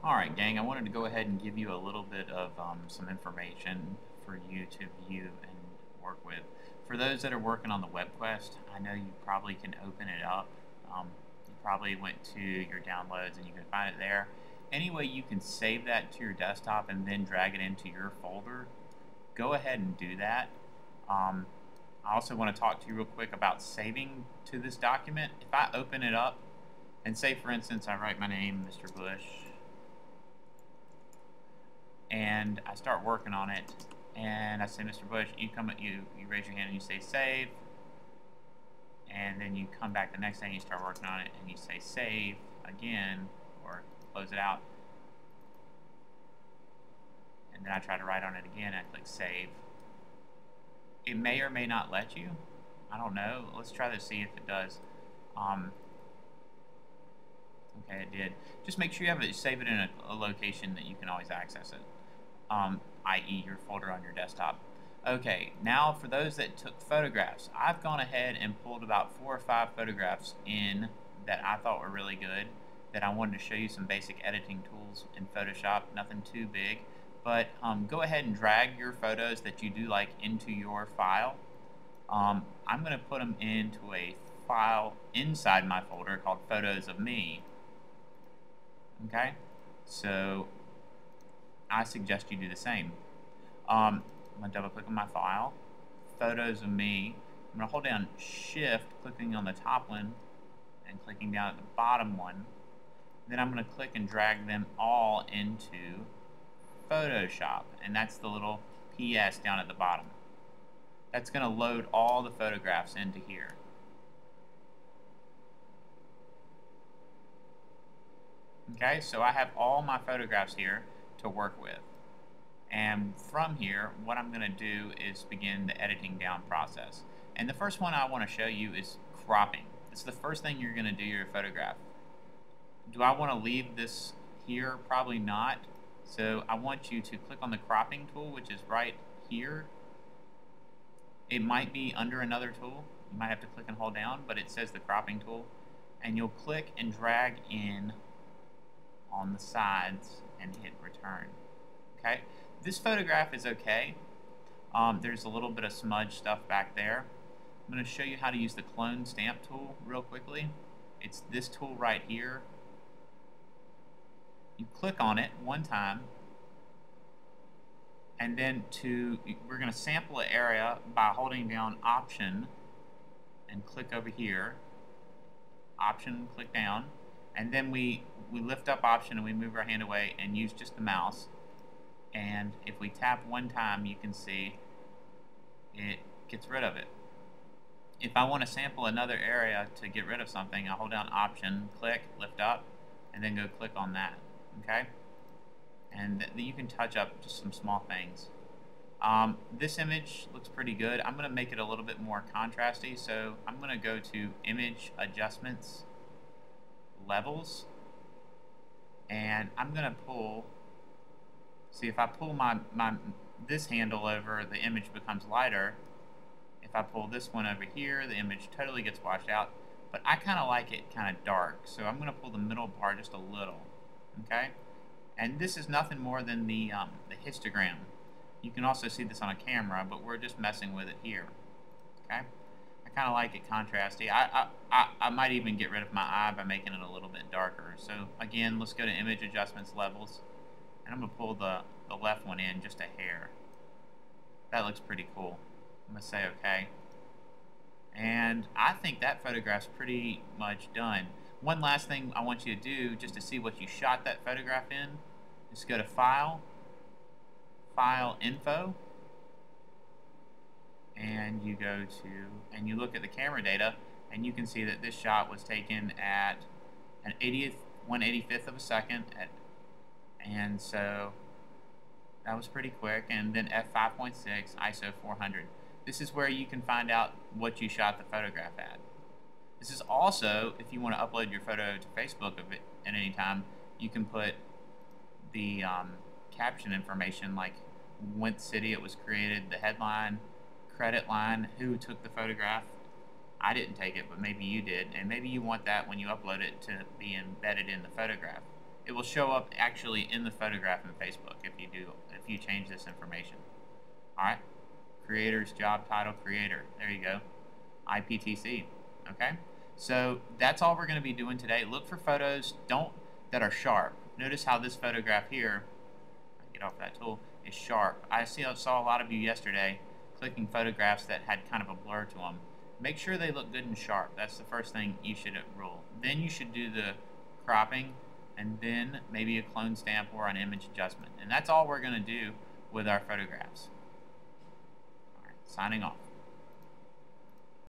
Alright gang, I wanted to go ahead and give you a little bit of some information for you to view and work with. For those that are working on the Webquest, I know you probably can open it up. You probably went to your downloads and you can find it there. Anyway, you can save that to your desktop and then drag it into your folder. Go ahead and do that. I also want to talk to you real quick about saving to this document. If I open it up and say, for instance, I write my name, Mr. Bush, and I start working on it, and I say, Mr. Bush, you raise your hand and you say save, and then you come back the next day and you start working on it and you say save again, or close it out, and then I try to write on it again and I click save. It may or may not let you. I don't know. Let's try to see if it does. Okay, it did. Just make sure you save it in a location that you can always access it, i.e. your folder on your desktop. Okay, now for those that took photographs, I've gone ahead and pulled about 4 or 5 photographs in that I thought were really good, that I wanted to show you some basic editing tools in Photoshop, nothing too big. But go ahead and drag your photos that you do like into your file. I'm going to put them into a file inside my folder called Photos of Me. Okay, so I suggest you do the same. I'm going to double click on my file, Photos of Me. I'm going to hold down Shift, clicking on the top one and clicking down at the bottom one. Then I'm going to click and drag them all into Photoshop, and that's the little PS down at the bottom. That's going to load all the photographs into here. Okay, so I have all my photographs here to work with. And from here, what I'm going to do is begin the editing down process. And the first one I want to show you is cropping. It's the first thing you're going to do your photograph. Do I want to leave this here? Probably not. So I want you to click on the cropping tool, which is right here. It might be under another tool. You might have to click and hold down, but it says the cropping tool. And you'll click and drag in on the sides and hit return. Okay, this photograph is okay. There's a little bit of smudge stuff back there. I'm going to show you how to use the clone stamp tool real quickly. It's this tool right here. You click on it one time, and then we're going to sample an area by holding down Option and click over here. Option, click down, and then we lift up Option and we move our hand away and use just the mouse. And if we tap one time, you can see it gets rid of it. If I want to sample another area to get rid of something, I hold down Option, click, lift up, and then go click on that. Okay? And you can touch up just some small things. This image looks pretty good. I'm going to make it a little bit more contrasty, so I'm going to go to Image Adjustments, Levels, and I'm going to pull. See, if I pull this handle over, the image becomes lighter. If I pull this one over here, the image totally gets washed out. But I kind of like it kind of dark, so I'm going to pull the middle bar just a little. Okay, and this is nothing more than the histogram. You can also see this on a camera, but we're just messing with it here. Okay, I kind of like it contrasty. I might even get rid of my eye by making it a little bit darker. So again, let's go to Image Adjustments, Levels, and I'm going to pull the left one in just a hair. That looks pretty cool. I'm going to say OK. And I think that photograph's pretty much done. One last thing I want you to do, just to see what you shot that photograph in, is go to File, File Info, and you go to, and you look at the camera data, and you can see that this shot was taken at an 1/85th of a second, and so that was pretty quick. And then f5.6, ISO 400. This is where you can find out what you shot the photograph at. This is also, if you want to upload your photo to Facebook of it at any time, you can put the caption information, like what city it was created, the headline, credit line, who took the photograph. I didn't take it, but maybe you did, and maybe you want that when you upload it to be embedded in the photograph. it will show up actually in the photograph in Facebook if you change this information. All right, creator's job title creator. There you go, IPTC. Okay, so that's all we're going to be doing today. Look for photos that are sharp. Notice how this photograph here, get off that tool, is sharp. I saw a lot of you yesterday clicking photographs that had kind of a blur to them. Make sure they look good and sharp. That's the first thing you should rule. Then you should do the cropping, and then maybe a clone stamp or an image adjustment. And that's all we're going to do with our photographs. All right, signing off.